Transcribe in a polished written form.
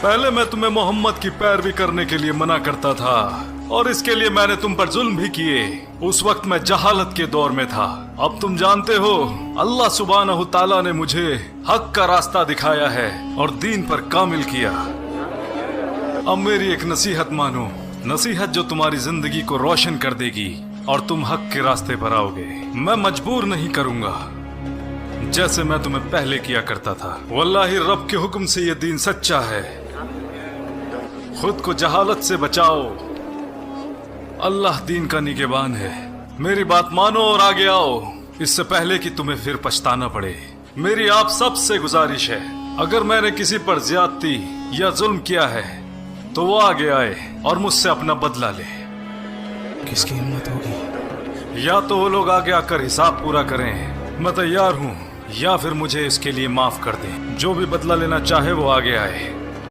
पहले मैं तुम्हें मोहम्मद की पैरवी करने के लिए मना करता था और इसके लिए मैंने तुम पर जुल्म भी किए। उस वक्त मैं जहालत के दौर में था। अब तुम जानते हो अल्लाह सुब्हानहू ताला ने मुझे हक का रास्ता दिखाया है और दीन पर कामिल किया। अब मेरी एक नसीहत मानो, नसीहत जो तुम्हारी जिंदगी को रोशन कर देगी और तुम हक के रास्ते पर आओगे। मैं मजबूर नहीं करूंगा जैसे मैं तुम्हें पहले किया करता था। वल्लाही रब के हुक्म से ये दीन सच्चा है। खुद को जहालत से बचाओ, अल्लाह दीन का निगहबान है। मेरी बात मानो और आगे आओ, इससे पहले कि तुम्हें फिर पछताना पड़े। मेरी आप सब से गुजारिश है, अगर मैंने किसी पर ज्यादती या जुल्म किया है तो वो आगे आए और मुझसे अपना बदला ले। किसकी हिम्मत होगी? या तो वो लोग आगे आकर हिसाब पूरा करें, मैं तैयार हूँ, या फिर मुझे इसके लिए माफ कर दें। जो भी बदला लेना चाहे वो आगे आए।